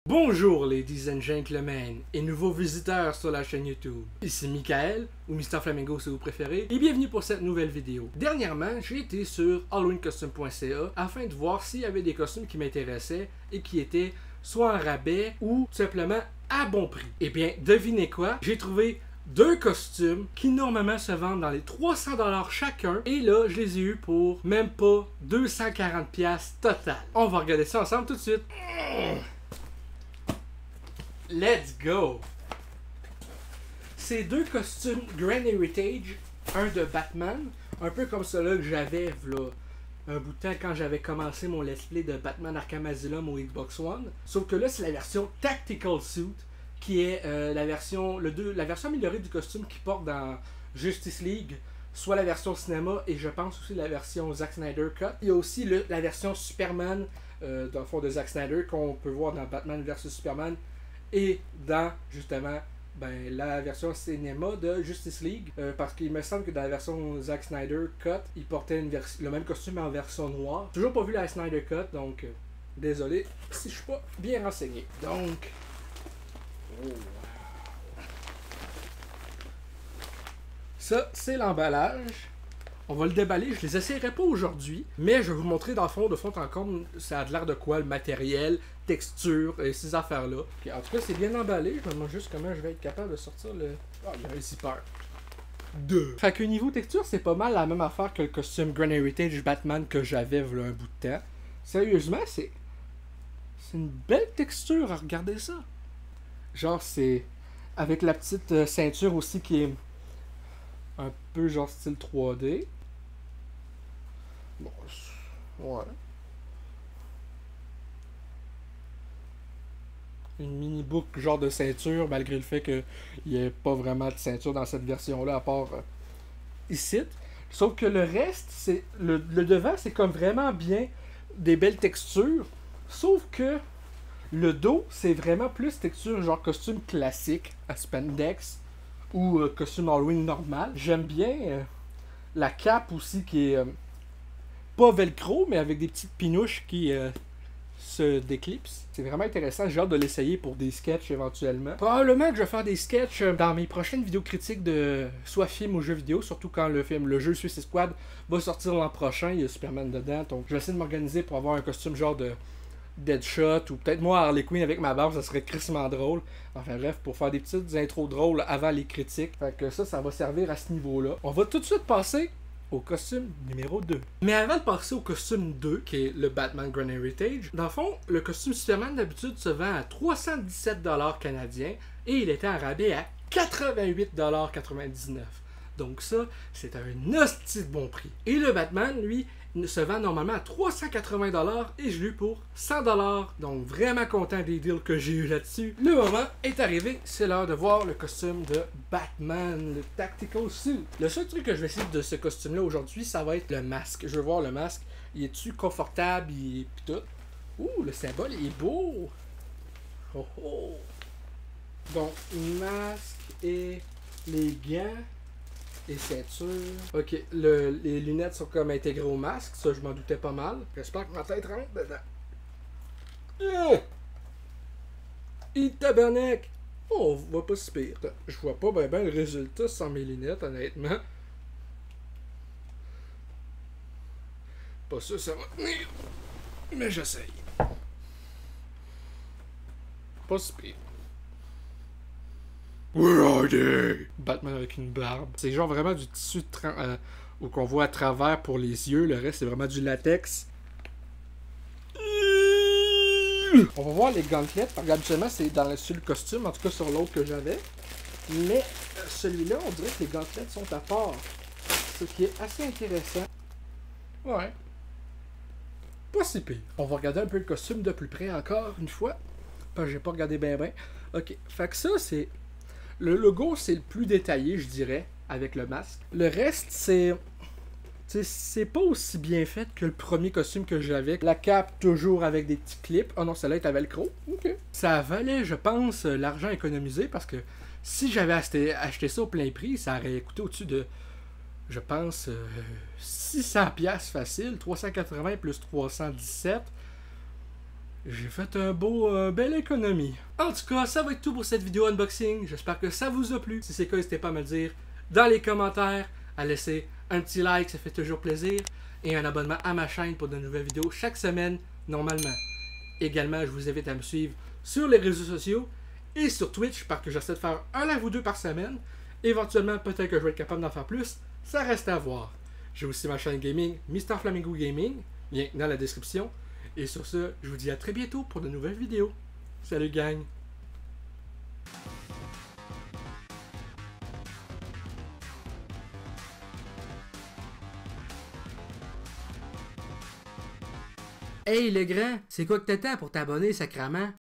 Bonjour ladies and gentlemen et nouveaux visiteurs sur la chaîne YouTube. Ici Michael, ou Mr Flamingo si vous préférez, et bienvenue pour cette nouvelle vidéo. Dernièrement, j'ai été sur halloweencostume.ca afin de voir s'il y avait des costumes qui m'intéressaient et qui étaient soit en rabais ou tout simplement à bon prix. Et bien, devinez quoi? J'ai trouvé deux costumes qui normalement se vendent dans les 300$ chacun, et là, je les ai eus pour même pas 240$ total. On va regarder ça ensemble tout de suite. Let's go! Ces deux costumes Grand Heritage, un de Batman, un peu comme celui que j'avais là, un bout de temps quand j'avais commencé mon let's play de Batman Arkham Asylum au Xbox One. Sauf que là, c'est la version Tactical Suit, qui est la version améliorée du costume qu'il porte dans Justice League, soit la version cinéma et je pense aussi la version Zack Snyder Cut. Il y a aussi la version Superman, dans le fond de Zack Snyder, qu'on peut voir dans Batman vs Superman, et dans, justement, la version cinéma de Justice League. Parce qu'il me semble que dans la version Zack Snyder Cut, il portait le même costume en version noire. Toujours pas vu la Snyder Cut, donc désolé si je suis pas bien renseigné. Donc, oh, wow. Ça, c'est l'emballage. On va le déballer, je les essayerai pas aujourd'hui, mais je vais vous montrer dans le fond, de fond en comble, ça a l'air de quoi, le matériel, texture et ces affaires-là. Okay, en tout cas, c'est bien emballé, je me demande juste comment je vais être capable de sortir le... Ah, il y a un zipper. Fait que niveau texture, c'est pas mal la même affaire que le costume Grand Heritage Batman que j'avais il y a un bout de temps. Sérieusement, c'est une belle texture, regardez ça. Genre, c'est avec la petite ceinture aussi qui est un peu genre style 3D. Bon, ouais. Une mini boucle genre de ceinture, malgré le fait qu'il n'y ait pas vraiment de ceinture dans cette version-là, à part ici. Sauf que le reste, c'est le devant, c'est comme vraiment bien des belles textures. Sauf que le dos, c'est vraiment plus texture genre costume classique à spandex ou costume Halloween normal. J'aime bien la cape aussi qui est pas velcro, mais avec des petites pinouches qui se déclipsent. C'est vraiment intéressant, j'ai hâte de l'essayer pour des sketchs éventuellement. Probablement que je vais faire des sketchs dans mes prochaines vidéos critiques de soit film ou jeux vidéo, surtout quand le jeu Suicide Squad va sortir l'an prochain, il y a Superman dedans, donc je vais essayer de m'organiser pour avoir un costume genre de Deadshot, ou peut-être moi Harley Quinn avec ma barbe, ça serait crissement drôle. Enfin bref, pour faire des petites intros drôles avant les critiques. Fait que ça va servir à ce niveau-là. On va tout de suite passer au costume numéro 2. Mais avant de passer au costume 2, qui est le Batman Grand Heritage, dans le fond, le costume Superman d'habitude se vend à 317$ canadiens et il était en rabais à 88,99$. Donc ça, c'est un hostie de bon prix. Et le Batman, lui, se vend normalement à 380$ et je l'ai eu pour 100$. Donc vraiment content des deals que j'ai eu là-dessus. Le moment est arrivé, c'est l'heure de voir le costume de Batman, le Tactical Suit. Le seul truc que je vais essayer de ce costume-là aujourd'hui, ça va être le masque. Je veux voir le masque. Il est-tu confortable et tout? Ouh, le symbole est beau! Oh oh! Donc, masque et les gants. Et ceinture. Ok, les lunettes sont comme intégrées au masque, ça je m'en doutais pas mal. J'espère que ma tête rentre dedans. Tabarnak! Oh, on voit pas si pire. Je vois pas ben le résultat sans mes lunettes, honnêtement. Pas sûr ça va tenir. Mais j'essaye. Pas si pire. Where are they? Batman avec une barbe. C'est genre vraiment du tissu où qu'on voit à travers pour les yeux. Le reste, c'est vraiment du latex. On va voir les gantelettes. Habituellement, c'est sur le costume, en tout cas sur l'autre que j'avais. Mais celui-là, on dirait que les gantelettes sont à part. Ce qui est assez intéressant. Ouais. Pas si pire. On va regarder un peu le costume de plus près encore une fois. Parce que j'ai pas regardé bien. Ok. Fait que ça, c'est... Le logo, c'est le plus détaillé, je dirais, avec le masque. Le reste, c'est pas aussi bien fait que le premier costume que j'avais. La cape, toujours avec des petits clips. Oh non, celle-là est à velcro. Ok. Ça valait, je pense, l'argent économisé, parce que si j'avais acheté ça au plein prix, ça aurait coûté au-dessus de, je pense, 600$ facile. 380 plus 317. J'ai fait un belle économie. En tout cas, ça va être tout pour cette vidéo unboxing. J'espère que ça vous a plu. Si c'est le cas, n'hésitez pas à me le dire dans les commentaires, à laisser un petit like, ça fait toujours plaisir, et un abonnement à ma chaîne pour de nouvelles vidéos chaque semaine, normalement. Également, je vous invite à me suivre sur les réseaux sociaux et sur Twitch, parce que j'essaie de faire un live ou deux par semaine. Éventuellement, peut-être que je vais être capable d'en faire plus. Ça reste à voir. J'ai aussi ma chaîne gaming, Mr Flamingo Gaming, lien dans la description. Et sur ce, je vous dis à très bientôt pour de nouvelles vidéos. Salut gang! Hey le grand, c'est quoi que t'attends pour t'abonner, sacrament?